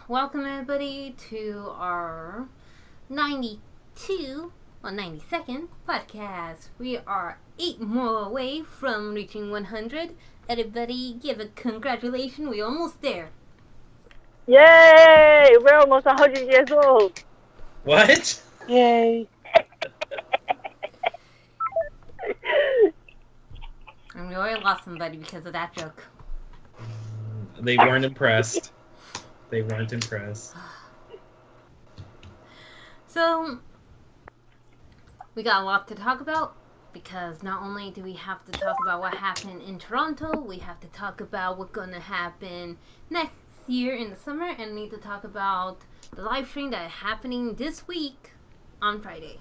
welcome everybody to our 92nd podcast. We are 8 more away from reaching 100. Everybody give a congratulations, we're almost there. Yay! We're almost 100 years old. What? Yay. And we already lost somebody because of that joke. They weren't impressed. They weren't impressed. So, we got a lot to talk about because not only do we have to talk about what happened in Toronto, we have to talk about what's going to happen next year in the summer, and need to talk about the live stream that is happening this week on Friday.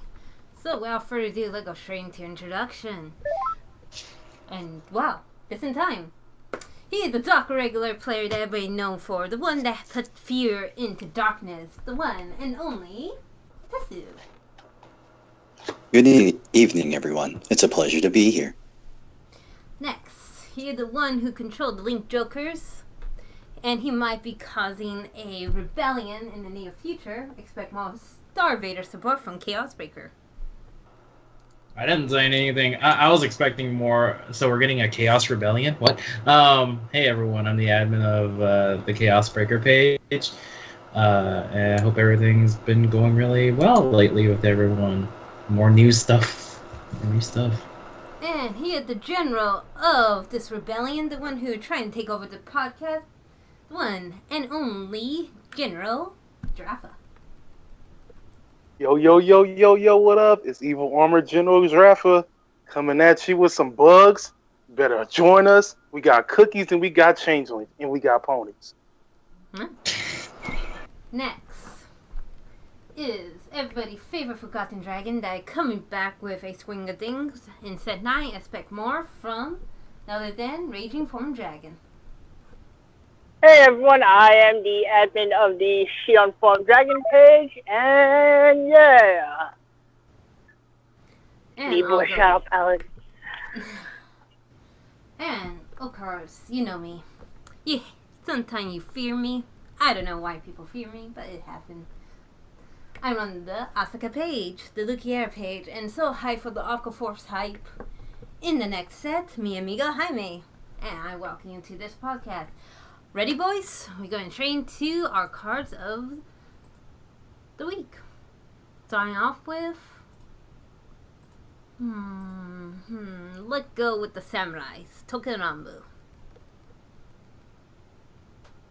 So, without further ado, let's go straight into introduction. And wow, just in time. He is the dark regular player that everybody known for, the one that put fear into darkness, the one and only Tetsu. Good evening, everyone. It's a pleasure to be here. Next, he is the one who controlled the Link Jokers, and he might be causing a rebellion in the near future. Expect more Star Vader support from Chaos Breaker. I didn't say anything. I was expecting more. So we're getting a Chaos Rebellion? What? Hey everyone, I'm the admin of the Chaos Breaker page. And I hope everything's been going really well lately with everyone. More new stuff. And he is the general of this rebellion, the one who is trying to take over the podcast, the one and only General Giraffa. Yo, what up? It's Evil Armor General Giraffa coming at you with some bugs. Better join us. We got cookies and we got changelings and we got ponies. Next is everybody's favorite Forgotten Dragon that is coming back with a swing of things in set 9. Expect more from none other than Raging Form Dragon. Hey everyone, I am the admin of the Shion Form Dragon page, and yeah. And Need more shout out palettes. And of course, you know me. Yeah, sometimes you fear me. I don't know why people fear me, but it happens. I run the Asuka page, the Lukiera page, and so hyped for the Aqua Force hype. In the next set, mi amigo Jaime. And I welcome you to this podcast. Ready, boys? We're going straight into our cards of the week. Starting off with... Let's go with the Samurais. Tokurambu.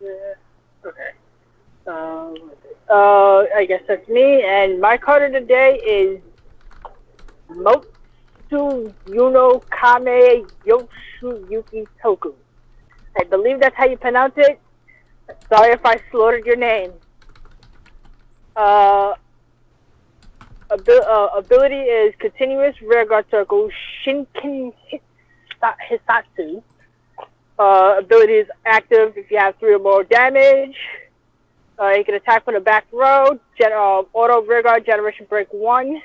Yeah, okay. I guess that's me, and my card of the day is Motsu Yuno Kame Yoshu Yuki Toku. I believe that's how you pronounce it. Sorry if I slaughtered your name. Ability is continuous rear guard circle Shinken Hisatsu. Ability is active if you have 3 or more damage. You can attack from the back row. Auto rear guard generation break 1.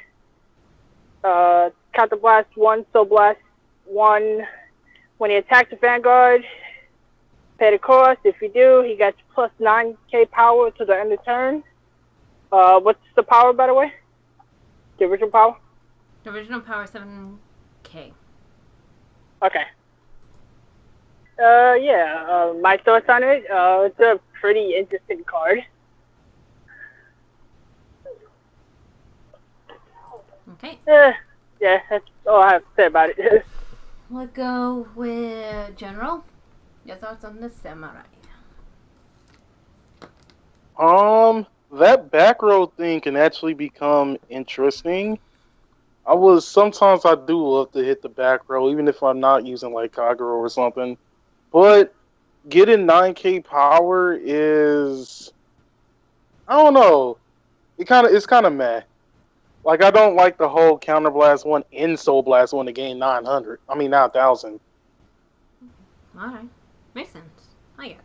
Counter blast 1, soul blast 1. When he attacks the vanguard, pay the cost. If you do, he gets plus 9k power to the end of turn. What's the power, by the way? The original power? The original power 7k. Okay. My thoughts on it. It's a pretty interesting card. Okay. Yeah, that's all I have to say about it. Let's go with General. Your thoughts on the Samurai. That back row thing can actually become interesting. Sometimes I do love to hit the back row, even if I'm not using like Kagero or something. But getting 9k power is, I don't know. It's kind of meh. Like, I don't like the whole Counter Blast 1 and Soul Blast 1 to gain 900. I mean, 9,000. Alright. Makes sense. I get it.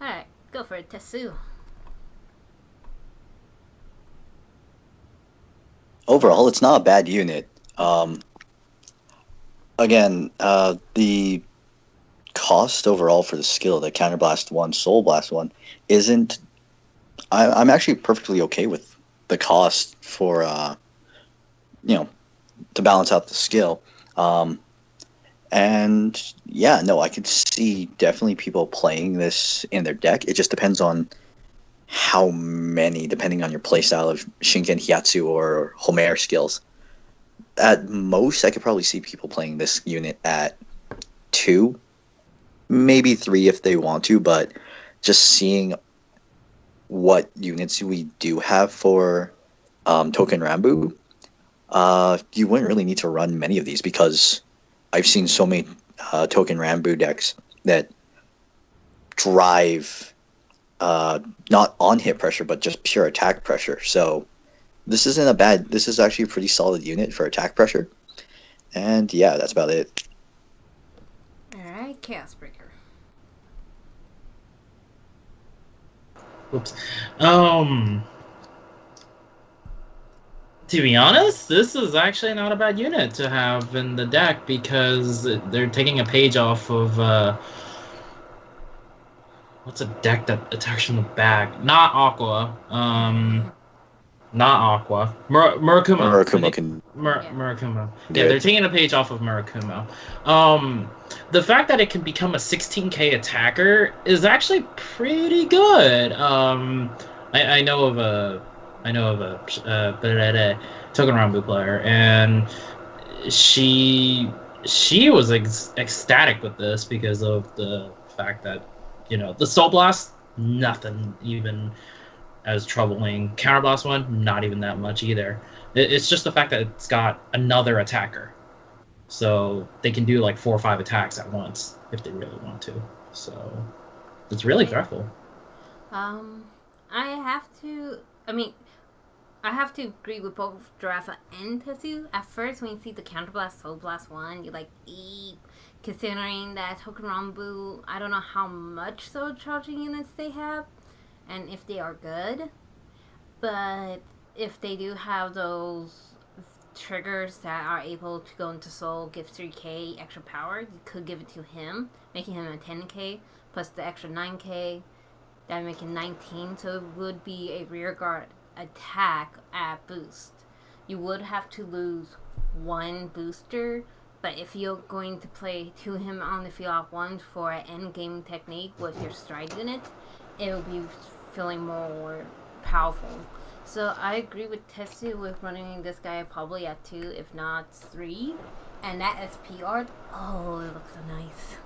Alright, go for it, Tetsu. Overall, it's not a bad unit. Again, the cost overall for the skill, the Counterblast 1, Soul Blast 1, isn't I'm actually perfectly okay with the cost for to balance out the skill. And yeah, no, I could see definitely people playing this in their deck. It just depends on how many, depending on your playstyle of Shinken, Hyatsu, or Homer skills. At most, I could probably see people playing this unit at 2, maybe 3 if they want to, but just seeing what units we do have for Token Rambu, you wouldn't really need to run many of these because I've seen so many Token Rambu decks that drive not on hit pressure, but just pure attack pressure. So this is actually a pretty solid unit for attack pressure. And yeah, that's about it. Alright, Chaos Breaker. Oops. To be honest, this is actually not a bad unit to have in the deck because they're taking a page off of what's a deck that attacks from the back? Not Aqua. Not Aqua. Murakumo. Murakumo. Yeah, they're taking a page off of Murakumo. The fact that it can become a 16k attacker is actually pretty good. I know of a Token Rambu player, and she was ecstatic with this because of the fact that the Soul Blast, nothing even as troubling. Counterblast one, not even that much either. It's just the fact that it's got another attacker, so they can do like 4 or 5 attacks at once if they really want to. So it's really powerful. I have to agree with both Giraffa and Tetsu. At first, when you see the Counterblast Soul Blast 1, you're like, eep. Considering that Token Rambu, I don't know how much soul charging units they have, and if they are good. But if they do have those triggers that are able to go into soul, give 3k extra power, you could give it to him, making him a 10k, plus the extra 9k, that make it 19, so it would be a rear guard attack at boost. You would have to lose 1 booster, but if you're going to play to him on the field at once for an end game technique with your stride unit, it will be feeling more powerful. So I agree with Tetsu with running this guy probably at 2, if not 3. And that SP art, oh, it looks so nice.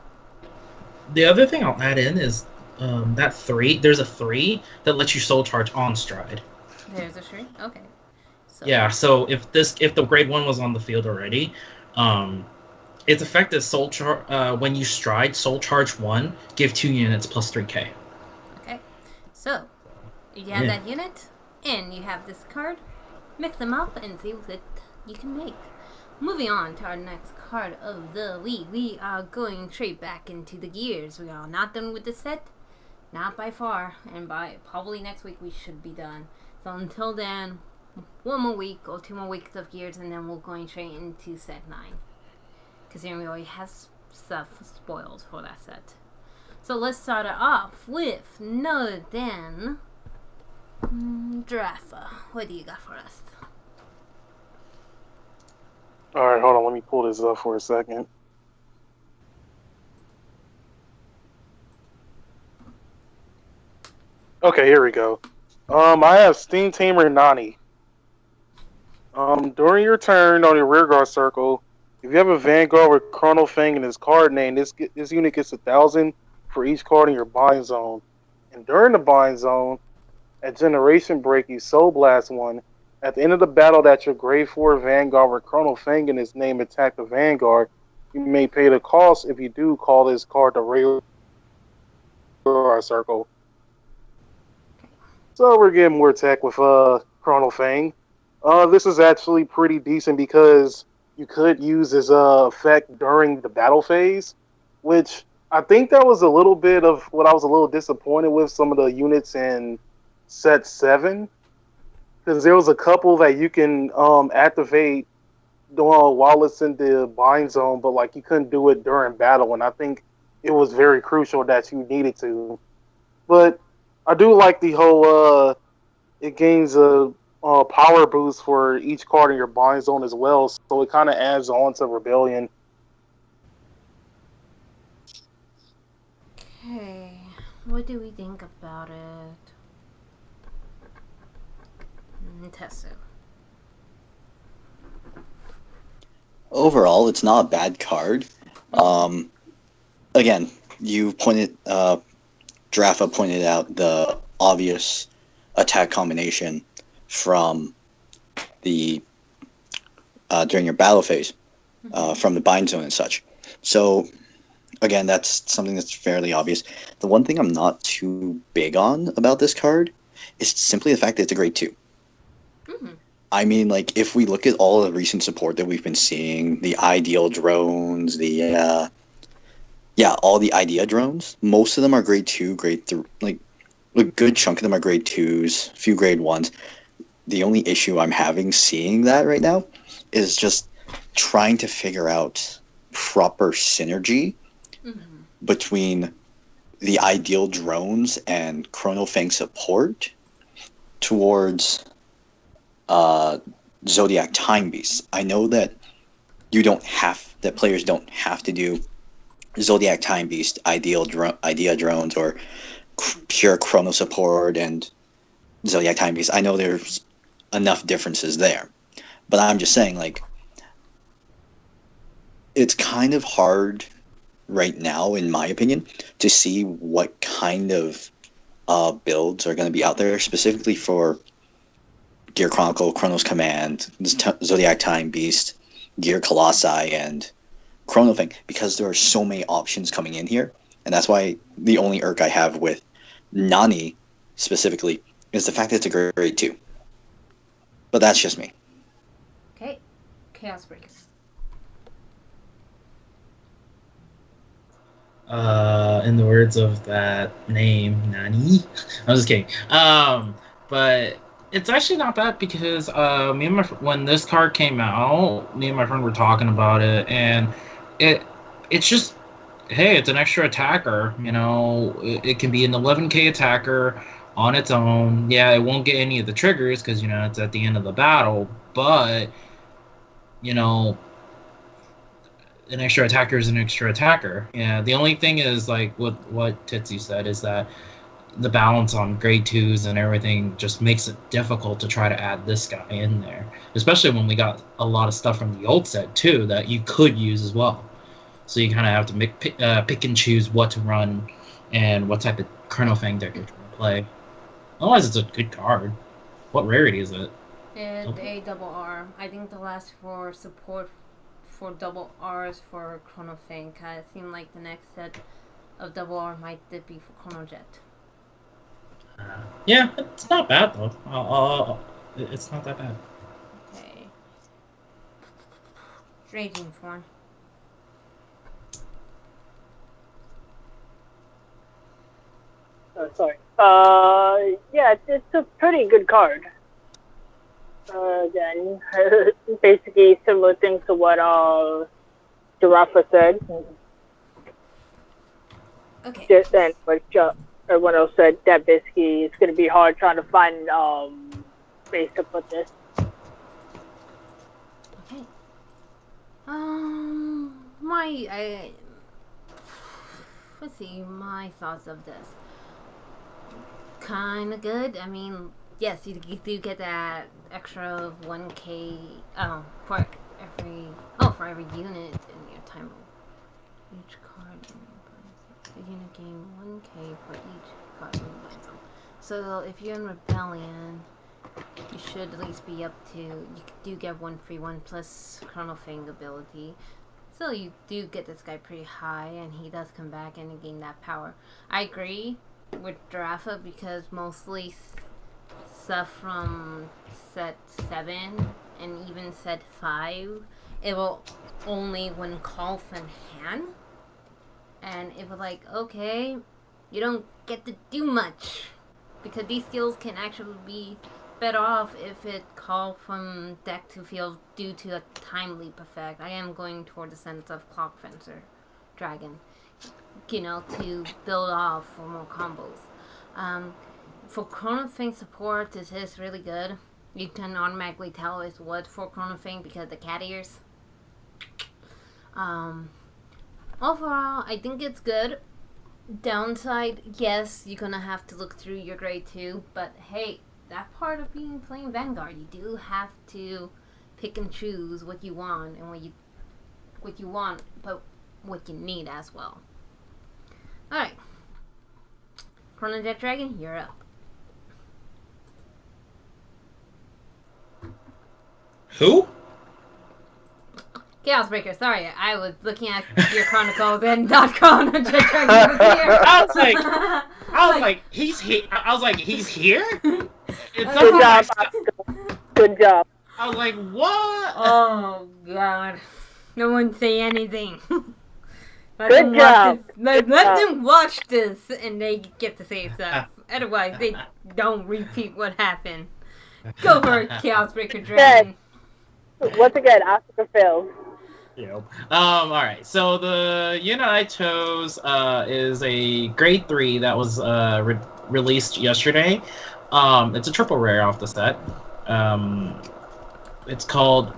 The other thing I'll add in is that 3. There's a 3 that lets you soul charge on stride. There's a 3? Okay. So. Yeah, so if the grade 1 was on the field already, its effect is soul charge. When you stride, soul charge 1, give 2 units plus 3k. Okay, so you have that unit, and you have this card. Mix them up and see what you can make. Moving on to our next card of the week, we are going straight back into the gears. We are not done with the set, not by far, and by probably next week we should be done. So until then, 1 more week or 2 more weeks of gears, and then we're going straight into set 9. Considering we already have stuff spoiled for that set. So let's start it off with none other than Giraffa. What do you got for us? Alright, hold on, let me pull this up for a second. Okay, here we go. I have Steam Tamer Nani. During your turn on your rearguard circle, if you have a Vanguard with Chrono Fang in his card name, this unit gets 1,000 for each card in your bind zone. And during the bind zone, at Generation Break, you Soul Blast 1. At the end of the battle that your grade 4 Vanguard with Chrono Fang in his name attack the Vanguard, you may pay the cost if you do call this card the rearguard circle. So we're getting more tech with Chrono Fang. This is actually pretty decent because you could use his effect during the battle phase, which I think that was a little bit of what I was a little disappointed with some of the units in set 7, because there was a couple that you can activate while it's in the bind zone, but like you couldn't do it during battle, and I think it was very crucial that you needed to. But I do like the whole it gains a power boost for each card in your bind zone as well, so it kind of adds on to Rebellion. Okay, what do we think about it? Tessu. Overall, it's not a bad card. Again, Drafa pointed out the obvious attack combination from the during your battle phase, from the bind zone and such. So, again, that's something that's fairly obvious. The one thing I'm not too big on about this card is simply the fact that it's a grade 2. Mm-hmm. I mean, like, if we look at all the recent support that we've been seeing, the ideal drones, all the idea drones, most of them are grade 2, grade 3, like, a good chunk of them are grade 2s, a few grade 1s. The only issue I'm having seeing that right now is just trying to figure out proper synergy between the ideal drones and Chrono Fang support towards Zodiac Time Beasts. I know that players don't have to do Zodiac Time Beast idea drones or pure Chrono support and Zodiac Time Beast. I know there's enough differences there, but I'm just saying, like, it's kind of hard right now, in my opinion, to see what kind of builds are going to be out there specifically for Gear Chronicle, Chronos Command, Zodiac Time Beast, Gear Colossi, and Chrono Fang, because there are so many options coming in here, and that's why the only irk I have with Nani specifically is the fact that it's a grade 2. But that's just me. Okay, Chaos Breaker. In the words of that name, Nani. I'm just kidding. But it's actually not bad because when this card came out, me and my friend were talking about it, and it's just, hey, it's an extra attacker. You know, it can be an 11k attacker on its own. Yeah, it won't get any of the triggers because, you know, it's at the end of the battle, but, you know, an extra attacker is an extra attacker. Yeah, the only thing is, like what Titsu said, is that the balance on grade 2s and everything just makes it difficult to try to add this guy in there, especially when we got a lot of stuff from the old set too that you could use as well. So you kind of have to pick and choose what to run and what type of Chrono Fang deck you're trying to play. Otherwise, it's a good card. What rarity is it? It's a double R. I think the last 4 support for double R's for Chrono Fang kind of seemed like the next set of double R might be for Chrono Jet. Yeah, it's not bad though. It's not that bad. Okay. Raging Form. Oh, sorry. Yeah, it's a pretty good card. Again, basically similar things to what Jirafa said. Okay. Just and what everyone else said, that basically it's going to be hard trying to find space to put this. Okay. Let's see, my thoughts of this. Kinda good. I mean, yes, you do get that extra 1k for every unit in your time. Each card the unit gain 1k for each card in your bind zone. So if you're in Rebellion, you should at least be up to, you do get 1 free 1 plus Chrono Fang ability. So you do get this guy pretty high, and he does come back and gain that power. I agree with Drafa because mostly stuff from set 7 and even set 5, it will only when called from hand. And it was like, okay, you don't get to do much because these skills can actually be better off if it called from deck to field due to a time leap effect. I am going toward the sense of Clock Fencer Dragon, you know, to build off for more combos. for Chrono Fang support, this is really good. You can automatically tell it's what for Chrono Fang because of the cat ears. Overall, I think it's good. Downside, yes, you're gonna have to look through your grade 2, but hey, that part of being playing Vanguard, you do have to pick and choose what you want and what you want, but what you need as well. Alright. Chrono Jet Dragon, you're up. Who? Chaos Breaker, sorry, I was looking at your chronicles and not Chrono Jet Dragon was here. I was like, he's here. I was like, he's here. It's Good job, like, Oscar. Good job. I was like, what? Oh God! No one say anything. Good job. Let them watch this, and they get to say stuff. Otherwise, they don't repeat what happened. Go for it, Chaos Breaker Dragon. Once again, Oscar failed. Yep. All right. So the unit I chose is a grade 3 that was released yesterday. It's a triple rare off the set. It's called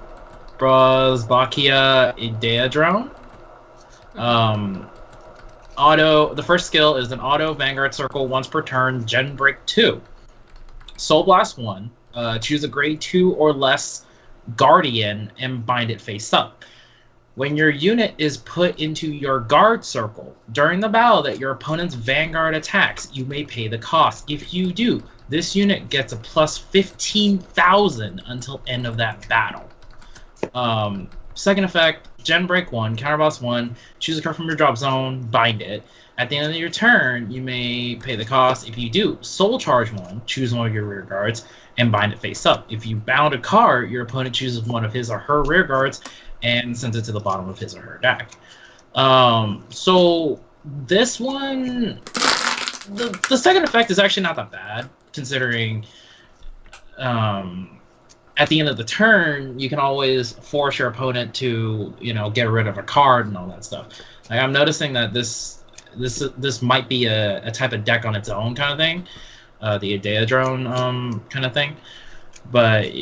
Brosbakia Ideadrone. The first skill is an auto Vanguard Circle once per turn, Gen Break 2. Soul Blast 1. Choose a grade 2 or less Guardian and bind it face up. When your unit is put into your guard circle during the battle that your opponent's Vanguard attacks, you may pay the cost. If you do, this unit gets a plus 15,000 until end of that battle. Second effect, Gen Break 1, Counterboss 1, choose a card from your drop zone, bind it. At the end of your turn, you may pay the cost. If you do, Soul Charge 1, choose one of your rear guards, and bind it face up. If you bound a card, your opponent chooses one of his or her rear guards and sends it to the bottom of his or her deck. So this one, the second effect is actually not that bad, considering at the end of the turn, you can always force your opponent to, get rid of a card and all that stuff. Like, I'm noticing that this might be a type of deck on its own kind of thing, the Ideadrone kind of thing. But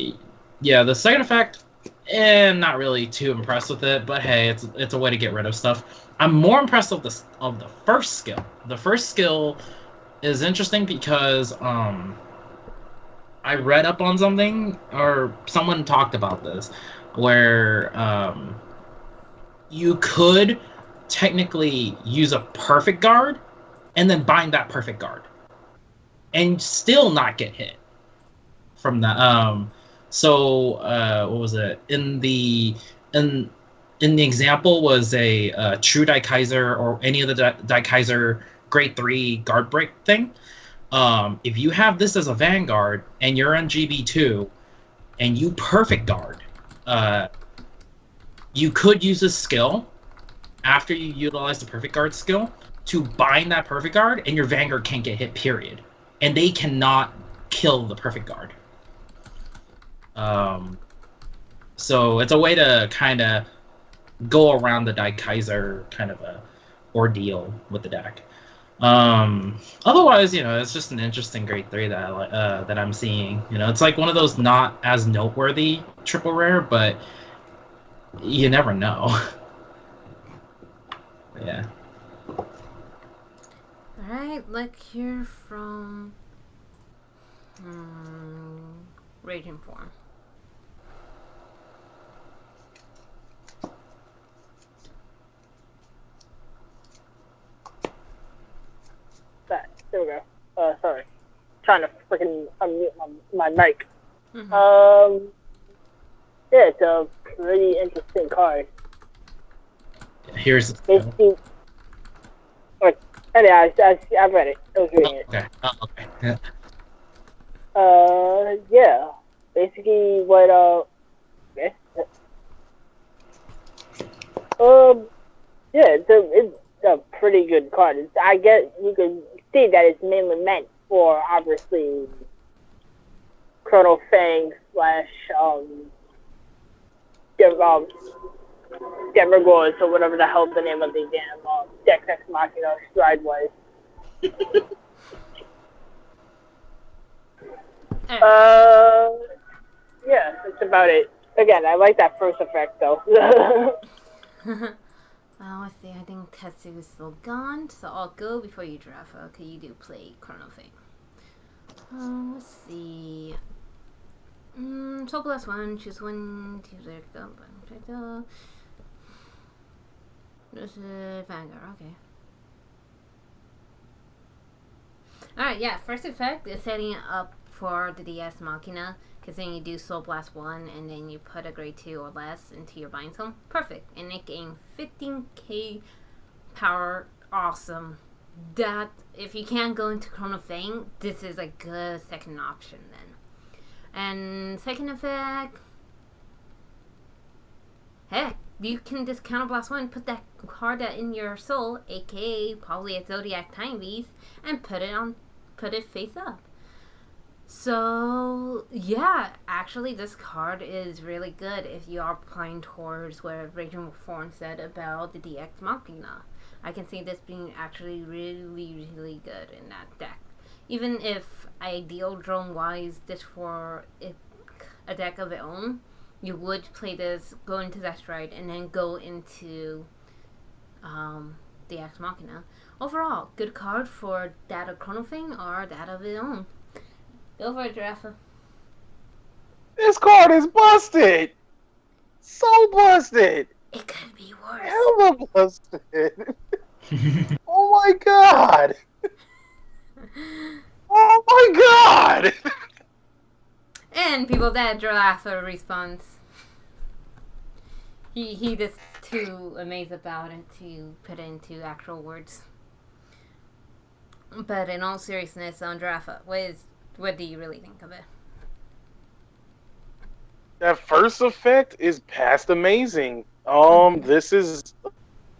yeah, the second effect, not really too impressed with it. But hey, it's a way to get rid of stuff. I'm more impressed of the first skill. The first skill is interesting because I read up on something, or someone talked about this, where you could technically use a perfect guard and then bind that perfect guard and still not get hit from that. What was it? In the example was a true Daikaiser or any of the Daikaiser grade 3 guard break thing. If you have this as a Vanguard and you're on GB2 and you perfect guard, you could use this skill after you utilize the perfect guard skill to bind that perfect guard, and your Vanguard can't get hit, period. And they cannot kill the perfect guard. So it's a way to kind of go around the Daikaiser kind of a ordeal with the deck. Otherwise, it's just an interesting grade 3 that I'm seeing. It's like one of those not as noteworthy triple rare, but you never know. Yeah. Alright, let's hear from Raging Form. There we go. Sorry. Trying to freaking unmute my mic. Mm-hmm. Yeah, it's a pretty interesting card. Here's Basically, anyway, I read it. I was reading it. Okay. Okay. Yeah. Basically, what yeah, it's a pretty good card. I guess you can see that it's mainly meant for, obviously, Chrono Fang / Demogorgon, or whatever the hell the name of the damn Dex Ex Machina Stride was. Yeah, that's about it. Again, I like that first effect though. Let's see, I think Tetsu is still gone, so I'll go before you draft. Okay, you do play Chrono Fame. Let's see. So plus one, choose one, there go. This is Vanguard, okay. Alright, yeah, first effect is setting up for the DS Machina, because then you do Soul Blast 1 and then you put a grade 2 or less into your Bind Zone. Perfect. And it gained 15k power. Awesome. That, if you can't go into Chrono Fang, this is a good second option then. And second effect, heck, you can just Counter Blast 1, put that card in your soul, aka probably a Zodiac Time Beast, and put it face up. So yeah, actually this card is really good if you are playing towards what Raging Reform said about the DX Machina. I can see this being actually really, really good in that deck. Even if ideal drone wise, this for a deck of its own, you would play this, go into that stride, and then go into the Ex Machina. Overall, good card for that of Chrono Fang or that of its own. Go for it, Giraffe. This card is busted! So busted! It could be worse. Hella busted! Oh my god! Oh my god! And people that Giraffe responds. He just too amazed about it to put into actual words. But in all seriousness, on Giraffe, what do you really think of it? That first effect is past amazing. This is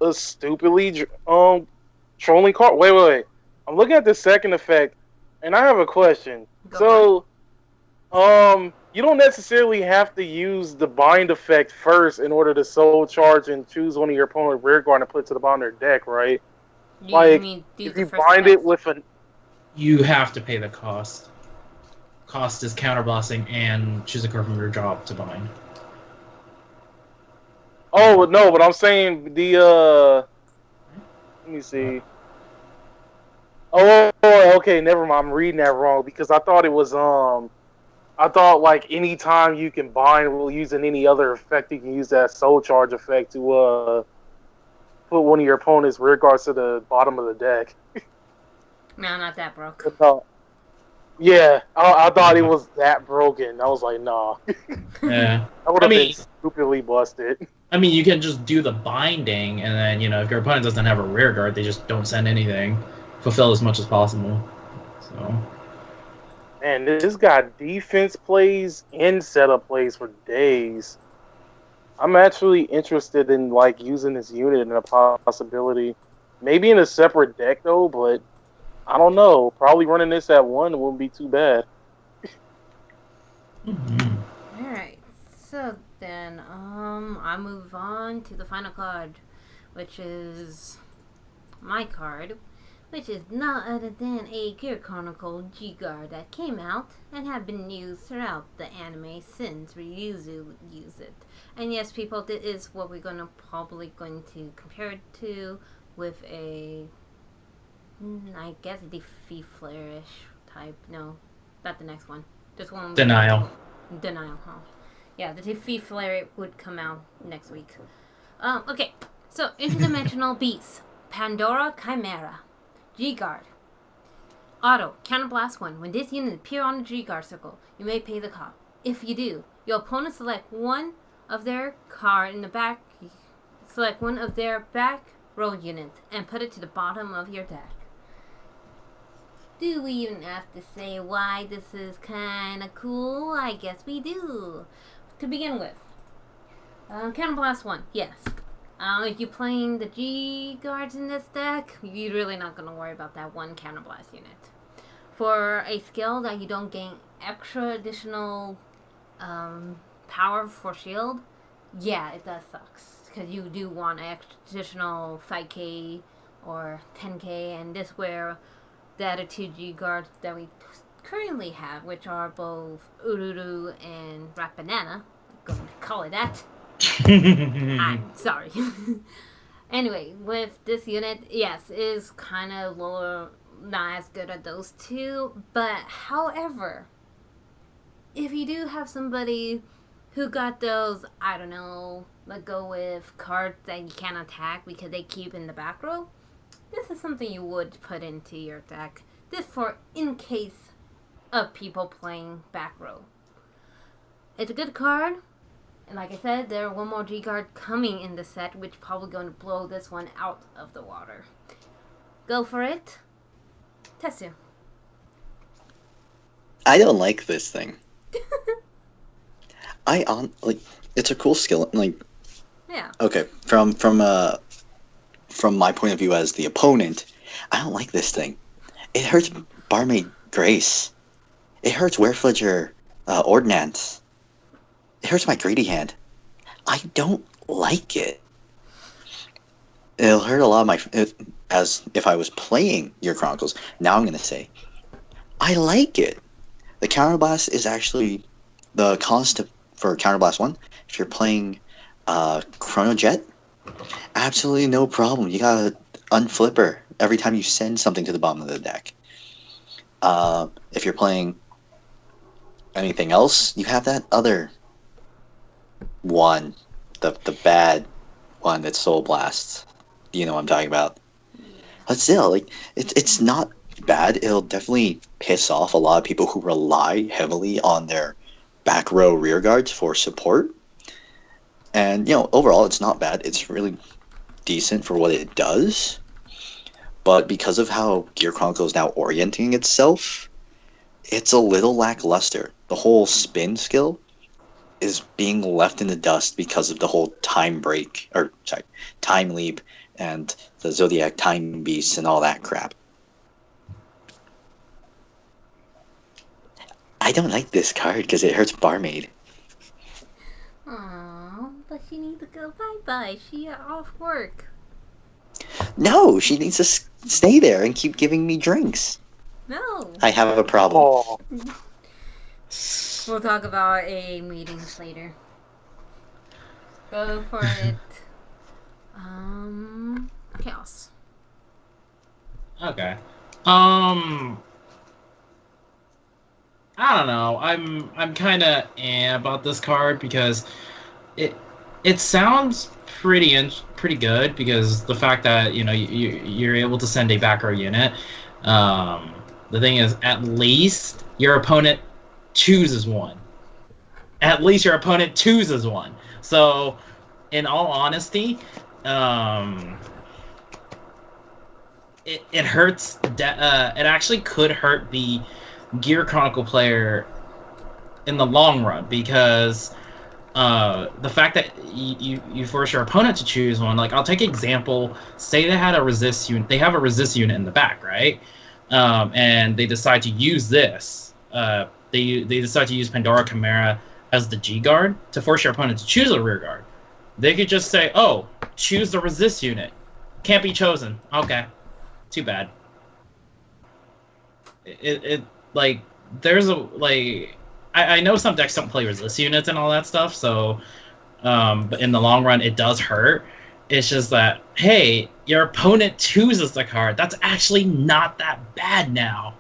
a stupidly trolling card. Wait. I'm looking at the second effect, and I have a question. You don't necessarily have to use the bind effect first in order to soul charge and choose one of your opponent's rear guard and put it to the bottom of their deck, right? If you bind it with an... You have to pay the cost. Cost is counterblasting and choose a card from your job to bind. Oh, no, but I'm saying the, let me see. Oh, okay, never mind. I'm reading that wrong because I thought it was, I thought, like, anytime you can bind using any other effect, you can use that soul charge effect to, put one of your opponent's rear guards to the bottom of the deck. No, not that broke. Yeah, I thought it was that broken. I was like, nah. Yeah. I would have been stupidly busted. I mean, you can just do the binding, and then, you know, if your opponent doesn't have a rear guard, they just don't send anything. Fulfill as much as possible. So. Man, this got defense plays and setup plays for days. I'm actually interested in, like, using this unit in a possibility. Maybe in a separate deck, though, but I don't know. Probably running this at 1 wouldn't be too bad. Alright, so then, I move on to the final card, which is my card, which is none other than a Gear Chronicle G-Guard that came out and have been used throughout the anime since Ryuzu used it. And yes, people, this is what we're probably going to compare it to with a, I guess, a Defeat Flare-ish type. No, not the next one. This one. Denial, huh? Yeah, the Defeat Flare would come out next week. Okay, so Interdimensional Beast, Pandora Chimera, G-Guard. Auto, Counterblast 1. When this unit appears on the G-Guard circle, you may pay the cost. If you do, your opponent select one of their card in the back, select one of their back row units, and put it to the bottom of your deck. Do we even have to say why this is kinda cool? I guess we do. To begin with, Counterblast 1, yes. If you're playing the G-Guards in this deck, you're really not going to worry about that one Counterblast unit. For a skill that you don't gain extra additional power for shield, yeah, it does suck. Because you do want an additional 5k or 10k, and this where the other two G-Guards that we currently have, which are both Ururu and Rapanana. I'm going to call it that. I'm sorry. Anyway, with this unit, yes, it is kind of lower, not as good at those two. But however, if you do have somebody who got those, I don't know, let's go with cards that you can't attack because they keep in the back row, this is something you would put into your deck. This for in case of people playing back row. It's a good card. And like I said, there are one more G-Guard coming in the set, which probably going to blow this one out of the water. Go for it. Tetsu. I don't like this thing. It's a cool skill. Like, Yeah. okay, from my point of view as the opponent, I don't like this thing. It hurts Barmaid Grace. It hurts Werefledger Ordnance. It hurts my greedy hand. I don't like it. It'll hurt a lot of as if I was playing your Chronicles. Now I'm going to say, I like it. The Counterblast is actually the cost for Counterblast 1. If you're playing Chrono Jet, absolutely no problem. You got to unflipper every time you send something to the bottom of the deck. If you're playing anything else, you have that other one, the bad one that Soul Blasts. You know what I'm talking about. But still, like, it's not bad. It'll definitely piss off a lot of people who rely heavily on their back row rear guards for support. And, overall, it's not bad. It's really decent for what it does. But because of how Gear Chronicle is now orienting itself, it's a little lackluster. The whole spin skill is being left in the dust because of the whole time leap and the Zodiac Time Beasts and all that crap. I don't like this card because it hurts Barmaid. Aww, but she needs to go bye-bye. She off work. No, she needs to stay there and keep giving me drinks. No. I have a problem. Oh, We'll talk about a meeting later. Go for it. Chaos. Okay. I don't know. I'm kind of about this card because it sounds pretty good because the fact that you're able to send a back row unit. The thing is, at least your opponent chooses one. At least your opponent chooses one. So, in all honesty, it hurts. It actually could hurt the Gear Chronicle player in the long run because the fact that you force your opponent to choose one. Like, I'll take an example. Say they had a resist unit. They have a resist unit in the back, right? And they decide to use this. They decide to use Pandora Chimera as the G guard to force your opponent to choose a rear guard. They could just say, "Oh, choose the resist unit. Can't be chosen." Okay, too bad. Like, there's a I know some decks don't play resist units and all that stuff, so but in the long run it does hurt. It's just that, hey, your opponent chooses the card. That's actually not that bad now.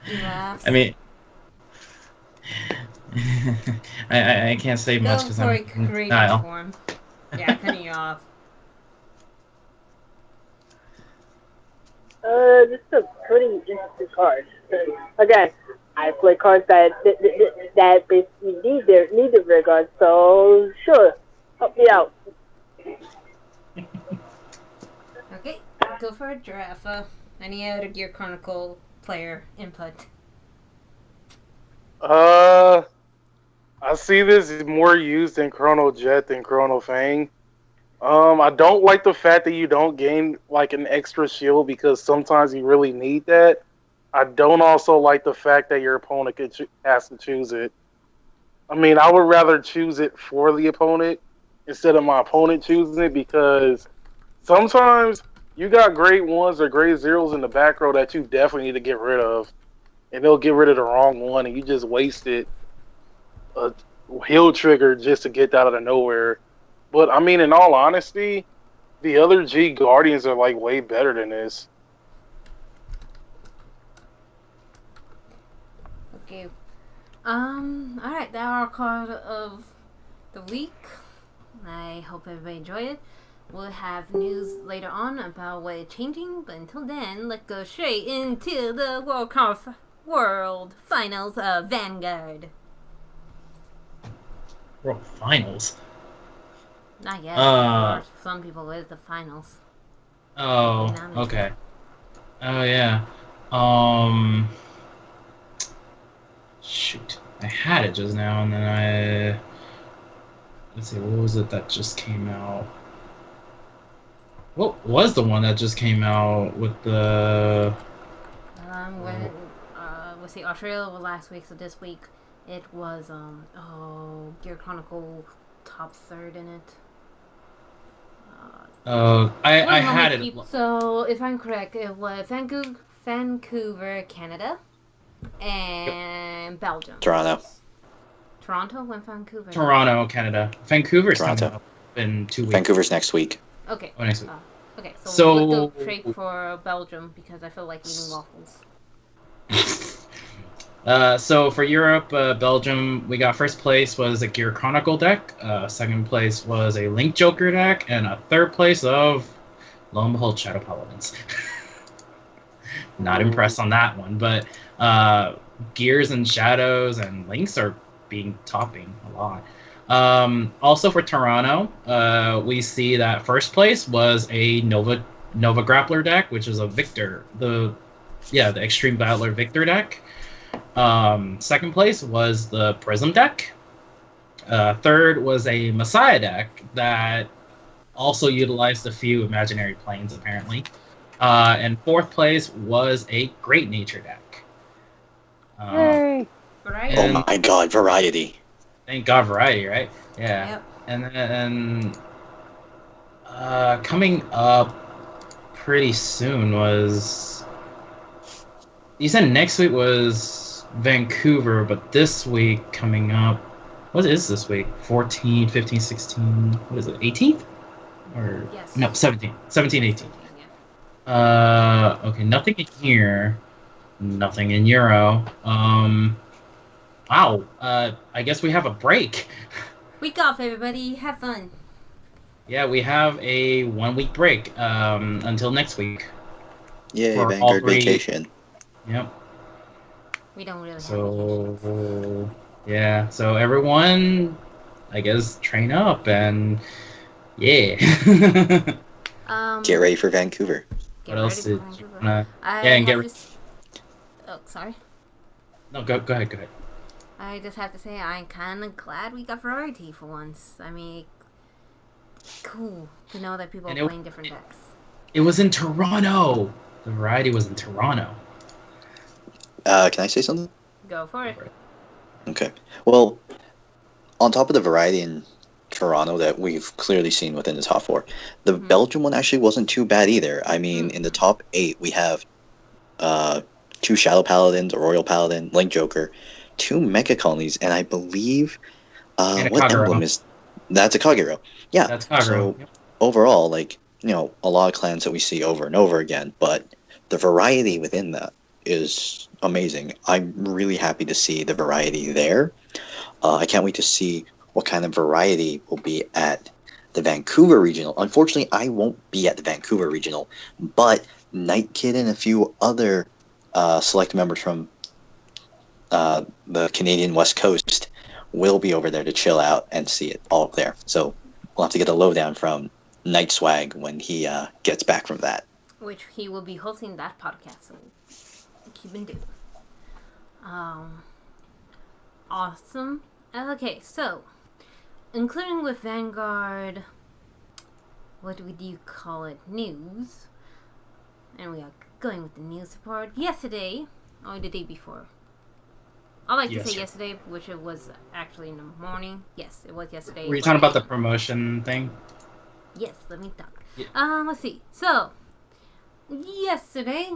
Yeah. I mean, I can't say much because I'm in creative denial. form. Yeah, cutting you off. This is a pretty interesting card. Again, I play cards that basically need the rear guard, so sure, help me out. Okay, go for a Giraffe. Any other Gear Chronicle player input? I see this more used in Chrono Jet than Chrono Fang. I don't like the fact that you don't gain like an extra shield because sometimes you really need that. I don't also like the fact that your opponent has to choose it. I mean, I would rather choose it for the opponent instead of my opponent choosing it because sometimes you got grade 1s or grade 0s in the back row that you definitely need to get rid of. and they'll get rid of the wrong one, and you just wasted a heal trigger just to get that out of nowhere. But I mean, in all honesty, the other G Guardians are like way better than this. Okay. Alright, that our card of the week. I hope everybody enjoyed it. We'll have news later on about what is changing, but until then, let's go straight into the World Finals of Vanguard. World Finals. Not yet. For some people, it's the finals. Oh, okay. Oh yeah. Shoot, I had it just now, and then let's see, what was it that just came out? What was the one that just came out with the? Let's see, Australia was last week, so this week it was Gear Chronicle top third in it. I had it. So if I'm correct, it was Vancouver, Canada, and Belgium. Toronto went Vancouver. Toronto, Canada. Vancouver's Toronto. coming up in 2 weeks. Vancouver's next week. Okay. Oh, next week. Okay, so So- we'll go straight for Belgium because I feel like eating waffles. So for Europe, Belgium, we got first place was a Gear Chronicle deck. Second place was a Link Joker deck, and a third place of, lo and behold, Shadow Paladins. Not impressed on that one, but Gears and Shadows and Links are topping a lot. Also for Toronto, we see that first place was a Nova Grappler deck, which is a Victor, the Extreme Battler Victor deck. Second place was the Prism deck. Third was a Messiah deck that also utilized a few imaginary planes, apparently. And fourth place was a Great Nature deck. Yay! Right? Oh my god, variety. Thank God, variety, right? Yeah. Yep. And then coming up pretty soon was. You said next week was Vancouver, but this week coming up. What is this week? 14, 15, 16. What is it? 18th? Or Yes. no, 17. 17, 18. Yeah. Okay, nothing in here. Nothing in Euro. Wow. I guess we have a break. Week off, everybody. Have fun. Yeah, we have a 1 week break until next week. Yay, For all Vanguard three. vacation. Yep. We don't really have So yeah, so everyone, I guess, train up and yeah. vacations. Get ready for Vancouver. What else ready did for you Vancouver. wanna? I Yeah, and have get. to s- Oh, sorry. No, go ahead. I just have to say I'm kind of glad we got variety for once. I mean, cool to know that people And are playing different decks. It was in Toronto. The variety was in Toronto. Can I say something? Go for it. Okay. Well, on top of the variety in Toronto that we've clearly seen within the top four, the Mhm. Belgium one actually wasn't too bad either. I mean, Mhm. in the top 8, we have 2 Shadow Paladins, a Royal Paladin, Link Joker, 2 Mecha Colonies, and I believe And a what Kagero. emblem is that's a Kagero. Yeah. That's Kagero. So Yep. overall, like, a lot of clans that we see over and over again, but the variety within that is amazing. I'm really happy to see the variety there. I can't wait to see what kind of variety will be at the Vancouver Regional. Unfortunately, I won't be at the Vancouver Regional, but Night Kid and a few other select members from the Canadian West Coast will be over there to chill out and see it all there. So we'll have to get a lowdown from Night Swag when he gets back from that. Which he will be hosting that podcast, so keep in tune. Awesome. Okay, so including with Vanguard, what would you call it? News. And we are going with the news report. Yesterday, or the day before. I like to Yes, say sir. yesterday, which it was actually in the morning. Yes, it was yesterday. Were you but talking about I- the promotion thing? Yes, let me talk. Yeah. Let's see. So, yesterday,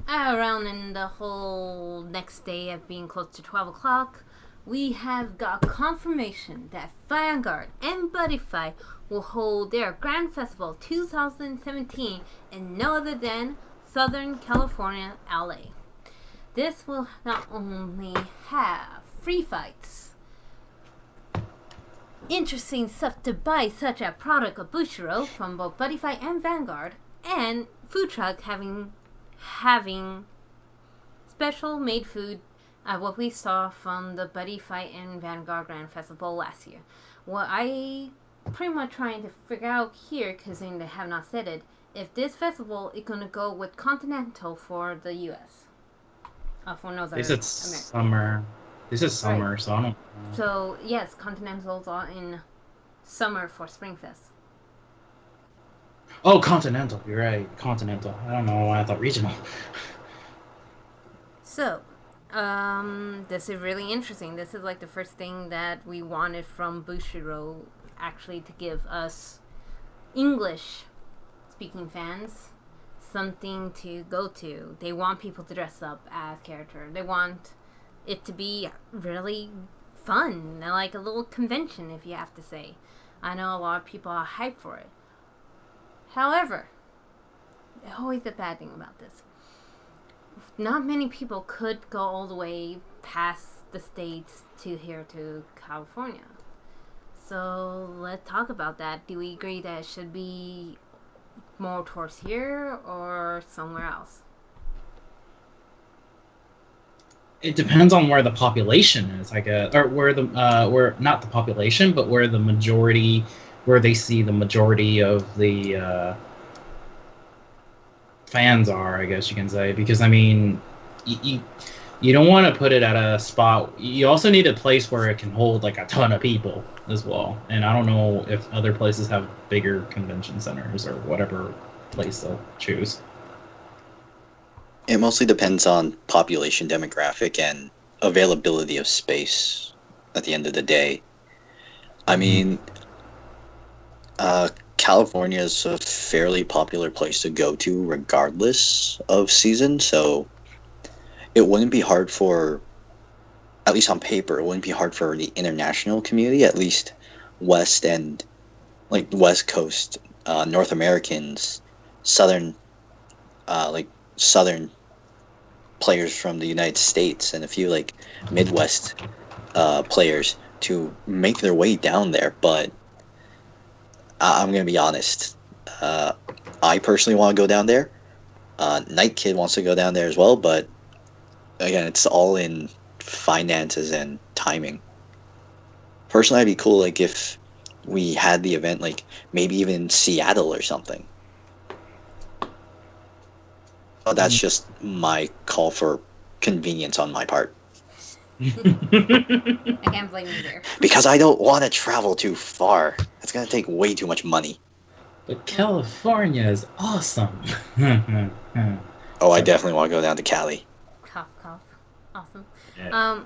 around in the whole next day at being close to 12 o'clock, we have got confirmation that Vanguard and Buddyfy will hold their Grand Festival 2017 in no other than Southern California, LA. This will not only have free fights, interesting stuff to buy such a product of Bushiro from both Buddyfy and Vanguard, and food truck having special made food, what we saw from the Buddyfy and Vanguard Grand Festival last year. What I pretty much trying to figure out here, because they have not said it, if this festival is going to go with Continental for the U.S. For North They said America. summer. They said summer, Right. so I don't. So yes, Continentals are in summer for Springfest. Oh, Continental. You're right. Continental. I don't know why I thought regional. So, this is really interesting. This is like the first thing that we wanted from Bushiro, actually, to give us English-speaking fans something to go to. They want people to dress up as character. They want it to be really fun, like a little convention, if you have to say. I know a lot of people are hyped for it. However, there's always a bad thing about this. Not many people could go all the way past the states to here to California. So let's talk about that. Do we agree that it should be more towards here or somewhere else? It depends on where the population is, or where where not the population, but where the majority, where they see the majority of the fans are, I guess you can say. Because I mean, you don't want to put it at a spot. You also need a place where it can hold like a ton of people as well. And I don't know if other places have bigger convention centers or whatever place they'll choose. It mostly depends on population demographic and availability of space at the end of the day. I mean, California is a fairly popular place to go to regardless of season, so it wouldn't be hard for, at least on paper, it wouldn't be hard for the international community, at least West and, like, West Coast North Americans, Southern players from the United States, and a few, like, Midwest players to make their way down there. But I'm going to be honest. I personally want to go down there. Night Kid wants to go down there as well, but again, it's all in finances and timing. Personally, I'd be cool like if we had the event like maybe even Seattle or something. But that's just my call for convenience on my part. I can't blame you there. Because I don't want to travel too far. It's going to take way too much money. But California is awesome. Oh, I definitely want to go down to Cali. Cough, cough. Awesome. Yeah.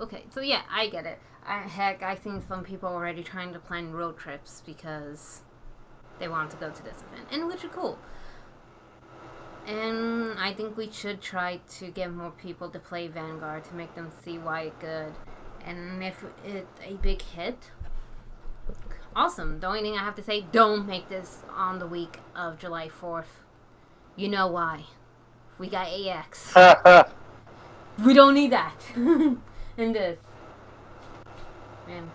Okay, so yeah, I get it. Heck, I think some people are already trying to plan road trips because they want to go to this event, and which is cool. And I think we should try to get more people to play Vanguard to make them see why it's good. And if it's a big hit, awesome. The only thing I have to say, don't make this on the week of July 4th. You know why. We got AX. We don't need that in this. Man.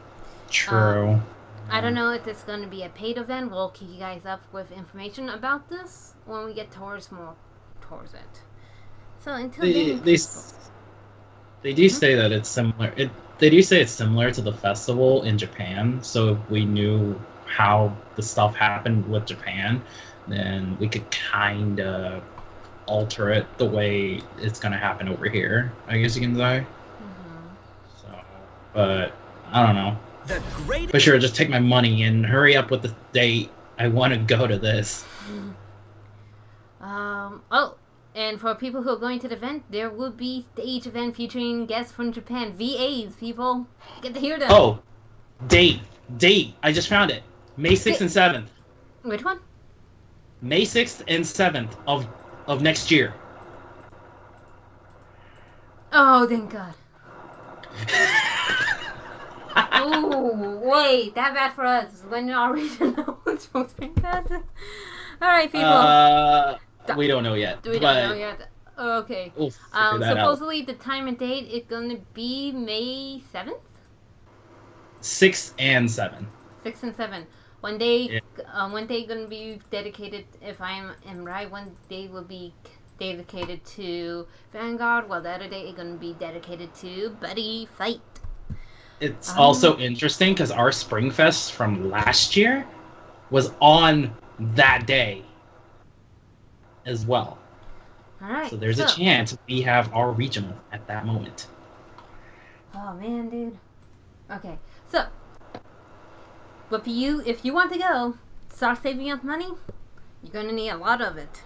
True. I don't know if it's going to be a paid event. We'll keep you guys up with information about this when we get more towards it. So until then, They do say that it's similar. They do say it's similar to the festival in Japan. So if we knew how the stuff happened with Japan, then we could kind of alter it the way it's going to happen over here, I guess you can say. So, but I don't know. The great For sure, just take my money and hurry up with the date. I want to go to this. Oh, and for people who are going to the event, there will be stage event featuring guests from Japan. VAs, people. You get to hear them. Oh, date. I just found it. May 6th and 7th. Which one? May 6th and 7th of of next year. Oh, thank God. Oh, wait, that bad for us. When our regional was most fantastic. Alright, people. We don't know yet. We don't know yet. Okay. We'll figure that supposedly the time and date is gonna be May 7th? 6 and 7. 6 and 7. One day gonna be dedicated, if I am right, one day will be dedicated to Vanguard, while the other day is gonna be dedicated to Buddy Fight. It's also interesting because our Springfest from last year was on that day as well. Alright. So there's a chance we have our regional at that moment. Oh man, dude. Okay, so but if you want to go, start saving up money. You're gonna need a lot of it.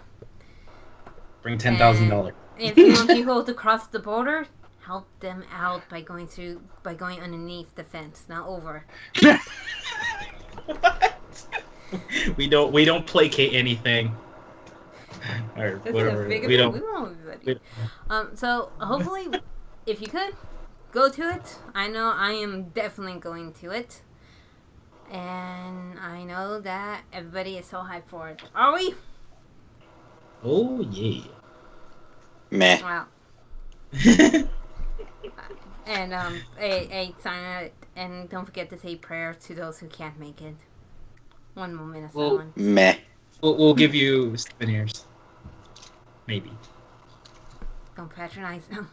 Bring $10,000. If you want people to cross the border, help them out by going underneath the fence, not over. What? We don't placate anything. Or whatever. We don't. So hopefully, if you could, go to it. I know I am definitely going to it. And I know that everybody is so hyped for it. Are we? Oh, yeah. Meh. Wow. And sign it, and don't forget to say prayer to those who can't make it. One moment of silence. Meh. We'll give you souvenirs. Maybe. Don't patronize them.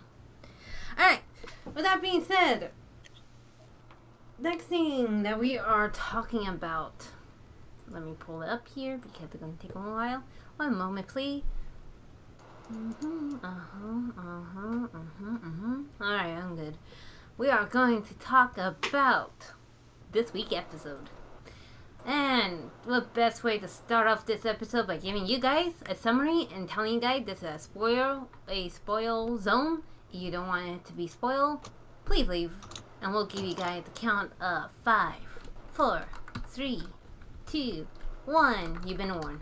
Alright, with that being said, next thing that we are talking about. Let me pull it up here because it's going to take a while. One moment, please. Alright, I'm good. We are going to talk about this week's episode. And what best way to start off this episode by giving you guys a summary and telling you guys this is a spoil zone. If you don't want it to be spoiled, please leave. And we'll give you guys the count of 5, 4, 3, 2, 1. You've been warned.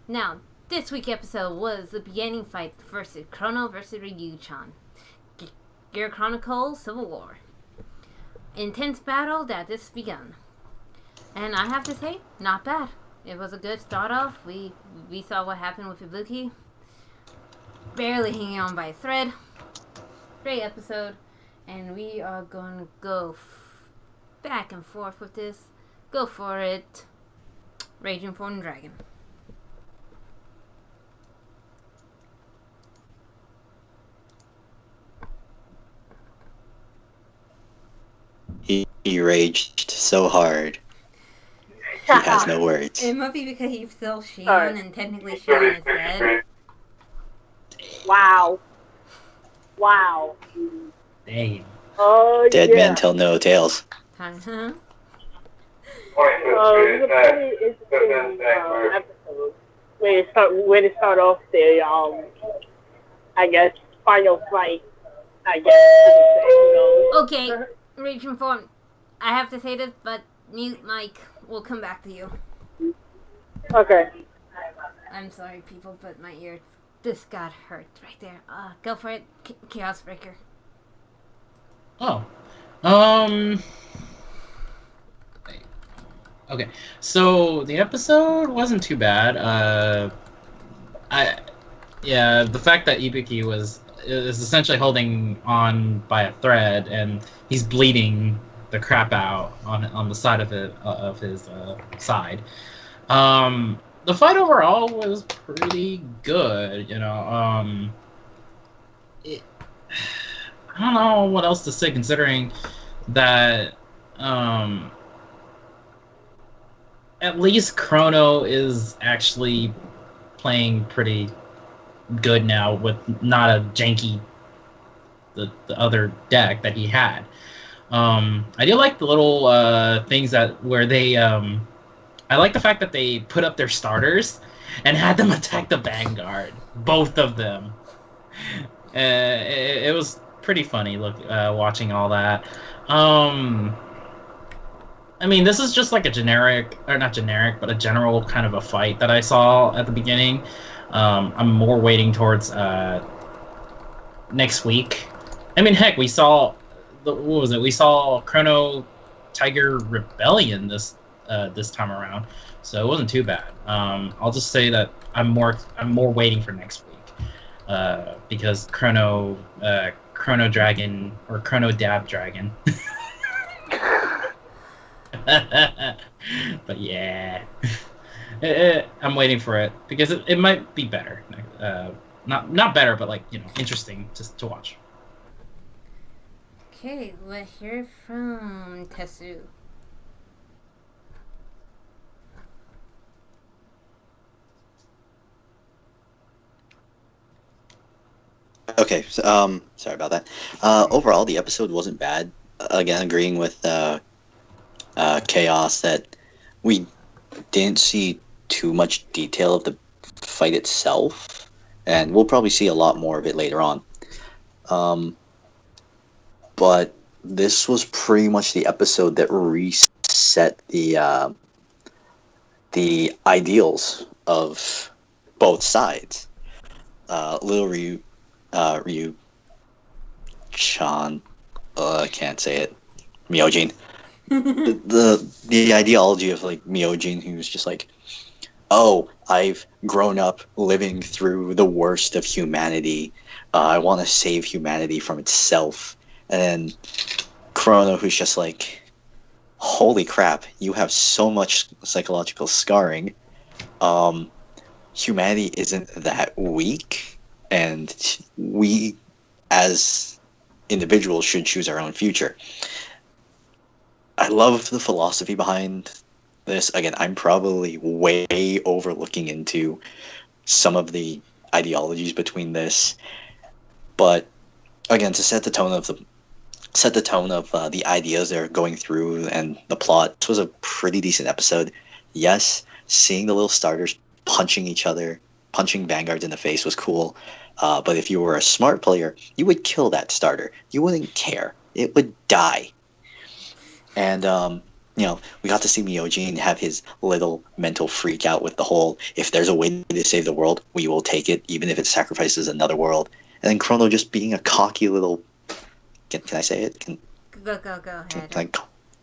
Now, this week's episode was the beginning fight versus Chrono versus Ryuchan. Gear Chronicle Civil War. Intense battle that this begun. And I have to say, not bad. It was a good start off. We saw what happened with Ibuki. Barely hanging on by a thread. Great episode. And we are going to go back and forth with this. Go for it. Raging Form Dragon. He raged so hard. He has no words. It might be because he's still Shion, and technically Shion is dead. Wow. Wow. Damn. Oh, Dead yeah. men tell no tales. Uh-huh. It was a pretty interesting episode. Way to start off the, I guess, final fight. I guess you could say, Okay, Raging Form. I have to say this, but mute Mike. We'll come back to you. Okay. I'm sorry, people, but my ear just got hurt right there. Go for it, Chaos Breaker. Oh. Okay. So the episode wasn't too bad. The fact that Ibuki is essentially holding on by a thread and he's bleeding the crap out on the side of his side. The fight overall was pretty good, you know. I don't know what else to say considering that at least Chrono is actually playing pretty good now with not a janky the other deck that he had. I do like the little things where they I like the fact that they put up their starters and had them attack the Vanguard, both of them. It was pretty funny watching all that. I mean, this is just like a general kind of a fight that I saw at the beginning. I'm more waiting towards next week. I mean, heck, we saw what was it? We saw Chrono Tiger Rebellion this time around, so it wasn't too bad. I'll just say that I'm more waiting for next week because Chrono Dragon or Chrono Dab Dragon. But yeah, I'm waiting for it because it might be better. Not better, but like interesting to watch. Okay, let's hear from Tetsu. Okay, so, sorry about that. Overall, the episode wasn't bad. Again, agreeing with Chaos that we didn't see too much detail of the fight itself, and we'll probably see a lot more of it later on. But this was pretty much the episode that reset the ideals of both sides. Little Ryu Chan, I can't say it. Myojin. the ideology of like Myojin, who's just like, oh, I've grown up living through the worst of humanity. I want to save humanity from itself. And then Chrono, who's just like, holy crap, you have so much psychological scarring. Humanity isn't that weak, and we as individuals should choose our own future. I love the philosophy behind this. Again, I'm probably way overlooking into some of the ideologies between this, but again, to set the tone of the ideas they're going through and the plot, this was a pretty decent episode. Yes, seeing the little starters punching each other, punching vanguards in the face was cool. But if you were a smart player, you would kill that starter. You wouldn't care. It would die. And, we got to see Myojin have his little mental freak out with the whole, if there's a way to save the world, we will take it, even if it sacrifices another world. And then Chrono just being a cocky little... Can I say it? Go ahead.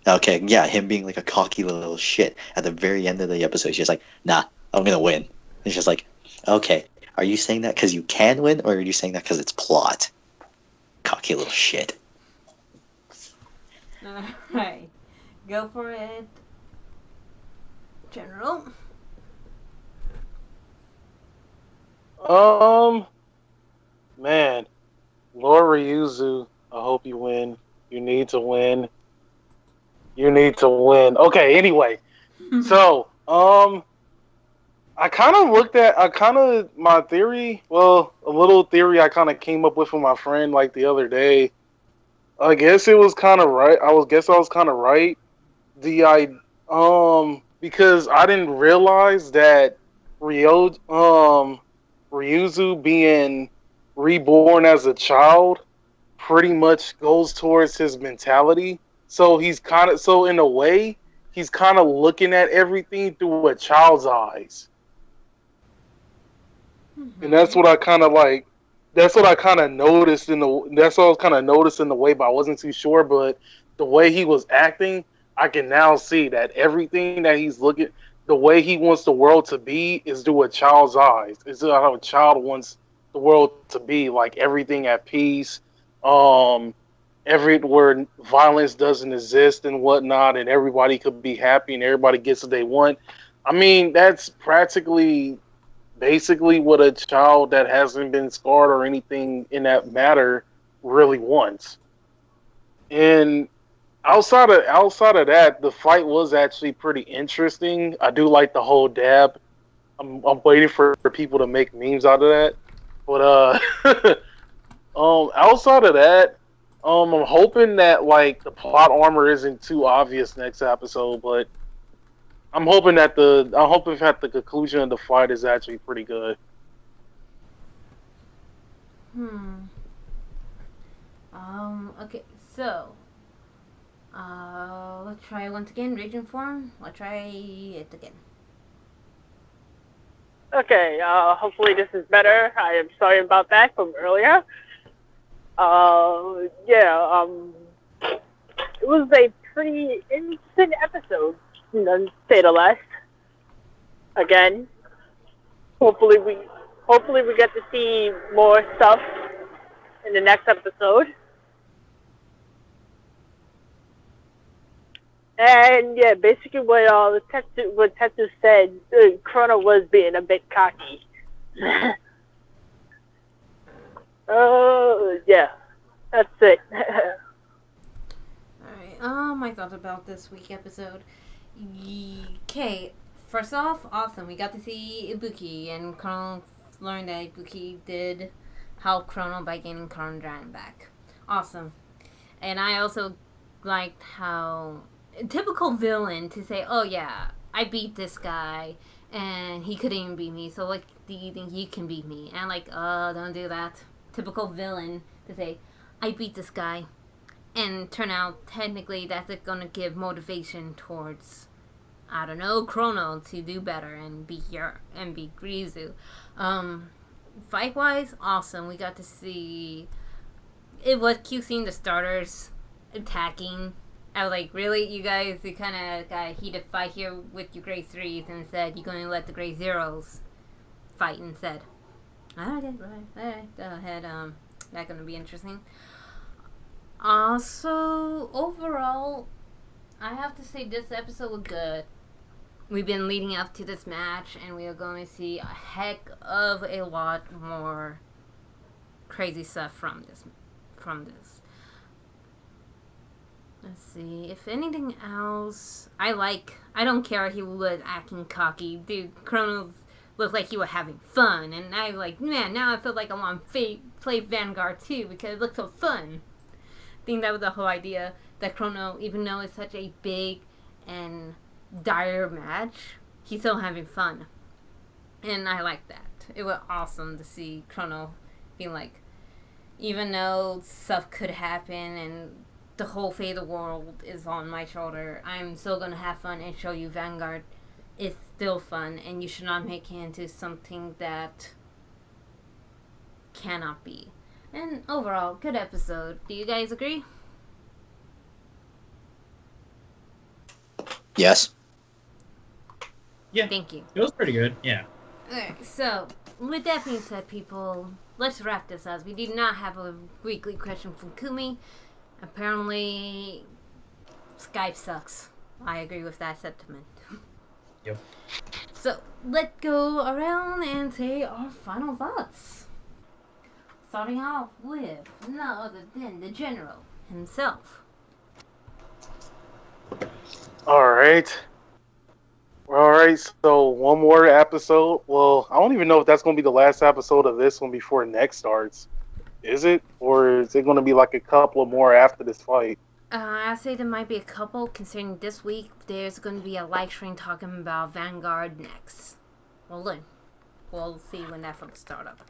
Okay, yeah, him being like a cocky little shit. At the very end of the episode, he's just like, nah, I'm gonna win. It's just like, okay, are you saying that because you can win, or are you saying that because it's plot? Cocky little shit. Alright. Go for it. General. Man, Lord Ryuzu, I hope you win. You need to win. You need to win. Okay, anyway. So, my theory, well, a little theory I kind of came up with my friend like the other day. I guess it was kind of right. I was kind of right. Because I didn't realize that Ryuzu being reborn as a child pretty much goes towards his mentality. So in a way, he's kind of looking at everything through a child's eyes. Mm-hmm. And that's what I kind of like. That's what I kind of noticed that's what I was kind of noticing the way, but I wasn't too sure. But the way he was acting, I can now see that everything that he's looking, the way he wants the world to be is through a child's eyes. It's how a child wants the world to be, like everything at peace, where violence doesn't exist and whatnot, and everybody could be happy and everybody gets what they want. I mean, that's basically what a child that hasn't been scarred or anything in that matter really wants. And outside of that, the fight was actually pretty interesting. I do like the whole dab. I'm waiting for people to make memes out of that. But outside of that, I'm hoping that like the plot armor isn't too obvious next episode, but I'm hoping that the conclusion of the fight is actually pretty good. Okay, so let's try once again. Region form. Let's try it again. Okay, hopefully this is better. I am sorry about that from earlier. Yeah, it was a pretty interesting episode, to say the least. Again, hopefully we hopefully we get to see more stuff in the next episode. And yeah, basically what Tetsu said, Chrono was being a bit cocky. Yeah, that's it. Alright, my thoughts about this week episode. Okay, first off, awesome. We got to see Ibuki, and Chrono learned that Ibuki did help Chrono by gaining Chrono Dragon back. Awesome. And I also liked how typical villain to say, "Oh yeah, I beat this guy, and he couldn't even beat me. So like, do you think you can beat me?" And like, "Oh, don't do that." Typical villain to say, "I beat this guy," and turn out technically that's gonna give motivation towards, I don't know, Chrono to do better and be here and be Grizu. Fight wise, awesome. We got to see it was cute seeing the starters attacking. I was like, really, you guys? You kind of got a heated fight here with your Grey 3s, and instead you're going to let the Grey 0s fight instead. Okay, alright, go ahead. That's going to be interesting. Also, overall, I have to say this episode was good. We've been leading up to this match, and we are going to see a heck of a lot more crazy stuff from this. Let's see. If anything else, I don't care if he was acting cocky. Dude, Chronos looked like he was having fun. And I was like, man, now I feel like I want to play Vanguard too because it looks so fun. I think that was the whole idea. That Chrono, even though it's such a big and dire match, he's still having fun. And I like that. It was awesome to see Chrono being like, even though stuff could happen and the whole fate of the world is on my shoulder, I'm still gonna have fun and show you Vanguard is still fun, and you should not make it into something that cannot be. And overall, good episode. Do you guys agree? Yes. Yeah, Thank you. it was pretty good. Yeah. Alright, so, with that being said, people, let's wrap this up. We did not have a weekly question from Kumi. Apparently, Skype sucks. I agree with that sentiment. Yep. So, let's go around and say our final thoughts. Starting off with none other than the General himself. Alright, so one more episode. Well, I don't even know if that's going to be the last episode of this one before next starts. Is it? Or is it going to be like a couple more after this fight? I'd say there might be a couple, considering this week there's going to be a live stream talking about Vanguard next. Well, then, we'll see when that from start up.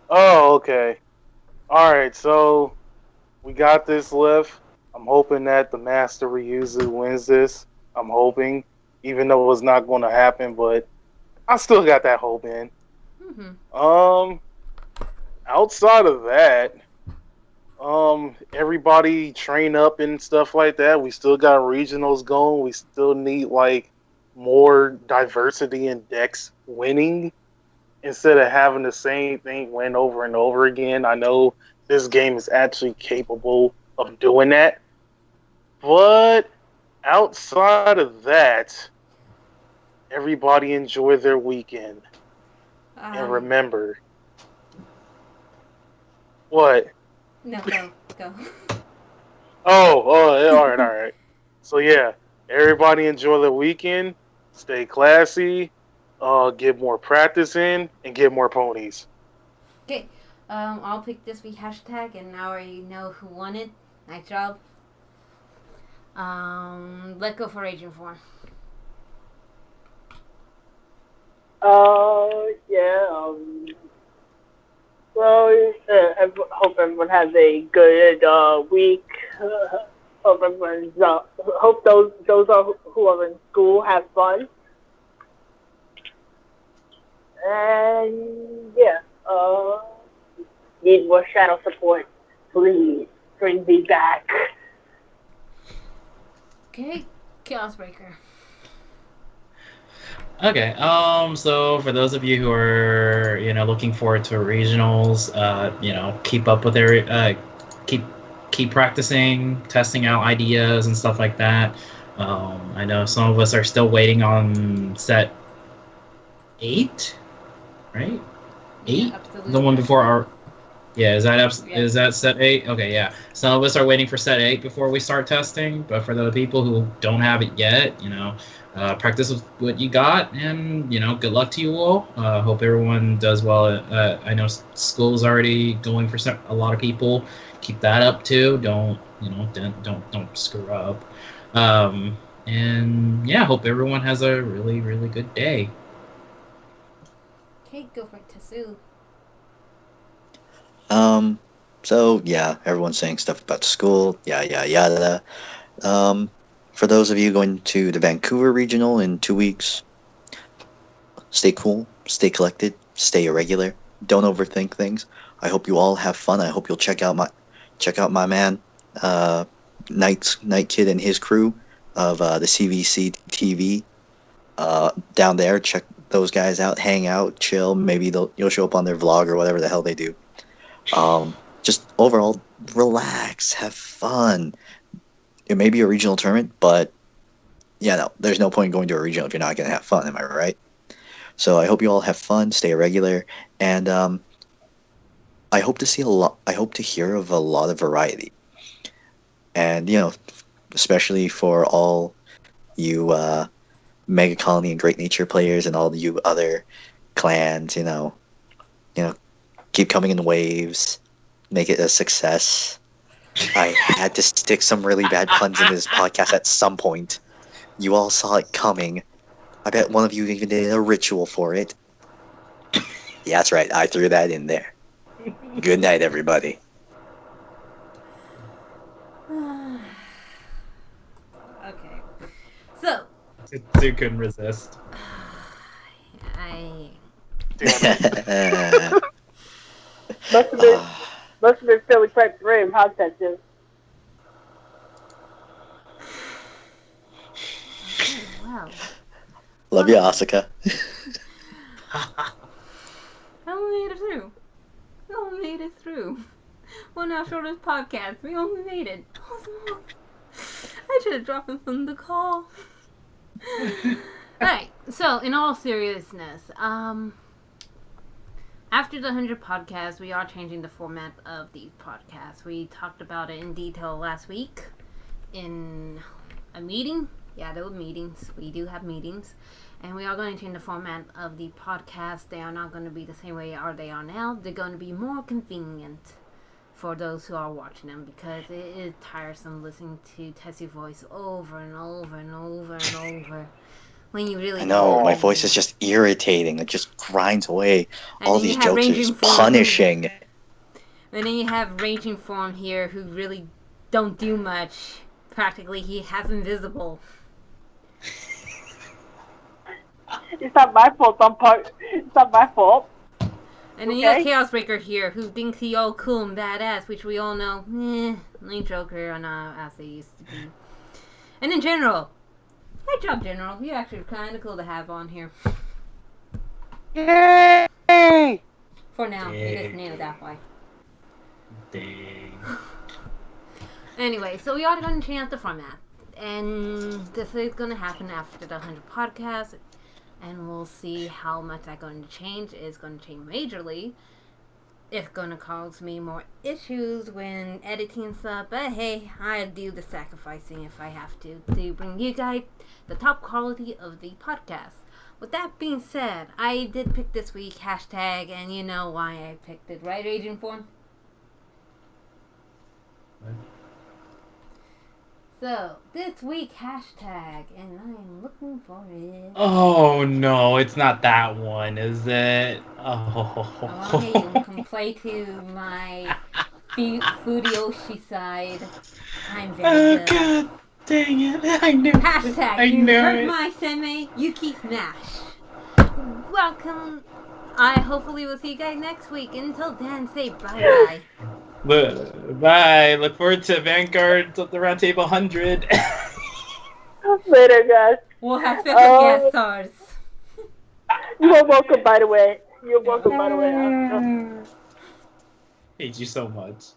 Oh, okay. Alright, so we got this left. I'm hoping that the Master Ryuzu wins this. I'm hoping, even though it's not going to happen, but I still got that hope in. Mm-hmm. Outside of that, everybody train up and stuff like that. We still got regionals going. We still need like more diversity in decks winning instead of having the same thing win over and over again. I know this game is actually capable of doing that, but outside of that, everybody enjoy their weekend. And remember, what? No, go. Oh, all right. So yeah, everybody enjoy the weekend. Stay classy. Get more practice in, and get more ponies. Okay, I'll pick this week hashtag, and I already know who won it. Nice job. Let's go for Agent Form. Yeah. Well, I hope everyone has a good week. Hope everyone's hope those who are in school have fun. And yeah, need more shadow support. Please bring me back. Okay, Chaos Breaker. Okay. So for those of you who are, looking forward to regionals, keep up with keep practicing, testing out ideas and stuff like that. I know some of us are still waiting on set 8, right? 8, Yeah, absolutely. the one before our. Yeah, is that Yeah. is that set 8? Okay, yeah. Some of us are waiting for set 8 before we start testing, but for the people who don't have it yet, practice with what you got, and good luck to you all. Hope everyone does well. I know school's already going for a lot of people. Keep that up too. Don't screw up. And yeah, hope everyone has a really, really good day. Okay, go for it, Tetsu. So yeah, everyone's saying stuff about school, yada. For those of you going to the Vancouver Regional in 2 weeks, stay cool, stay collected, stay irregular, don't overthink things. I hope you all have fun. I hope you'll check out my man, Night Kid and his crew of the CVC TV. Down there, check those guys out, hang out, chill. Maybe you'll show up on their vlog or whatever the hell they do. Just overall, relax, have fun. It may be a regional tournament, but no, there's no point in going to a regional if you're not going to have fun. Am I right? So I hope you all have fun, stay irregular, and I hope to see a lot. I hope to hear of a lot of variety, and especially for all you Mega Colony and Great Nature players and all you other clans, keep coming in waves, make it a success. I had to stick some really bad puns in this podcast at some point. You all saw it coming. I bet one of you even did a ritual for it. Yeah, that's right. I threw that in there. Good night, everybody. Okay. So, Sue couldn't resist. Must have been Philly quite brave, huh, Tetsu? wow. Love you, Asuka. I only made it through. We only made it through. One after this podcast, we only made it. I should have dropped him from the call. Alright, so in all seriousness, after the 100 podcasts, we are changing the format of these podcasts. We talked about it in detail last week in a meeting. Yeah, there were meetings. We do have meetings. And we are going to change the format of the podcast. They are not going to be the same way they are now. They're going to be more convenient for those who are watching them, because it is tiresome listening to Tessie's voice over and over and over and over. When you really I know, my voice is just irritating. It just grinds away. All these jokes are just punishing. And then you have Raging Form here, who really don't do much. Practically, he has invisible. It's not my fault. It's not my fault. And then you have Chaos Breaker here, who thinks he all cool and badass, which we all know, Link Joker are not as they used to be. And in general, good job, General. You're actually kind of cool to have on here. Yay! For now, you just nailed that way. Dang. Anyway, so we are going to change up the format. And this is going to happen after the 100 podcasts. And we'll see how much that's going to change. It's going to change majorly. It's going to cause me more issues when editing stuff. But hey, I do the sacrificing if I have to bring you guys the top quality of the podcast. With that being said, I did pick this week hashtag, and you know why I picked it, right, Agent Form? What? So, this week hashtag, and I am looking for it. Oh no, it's not that one, is it? Oh. I can play to my Fudioshi side. I'm very good. God dang it, I knew Hashtag, it. you heard my seme, Yuki Smash. Welcome I hopefully will see you guys next week. Until then, say bye bye. Bye. Look forward to Vanguard the Round Table 100. Later, guys. We'll have special guest stars. You are welcome, by the way. You're welcome, by the way. Hate you so much.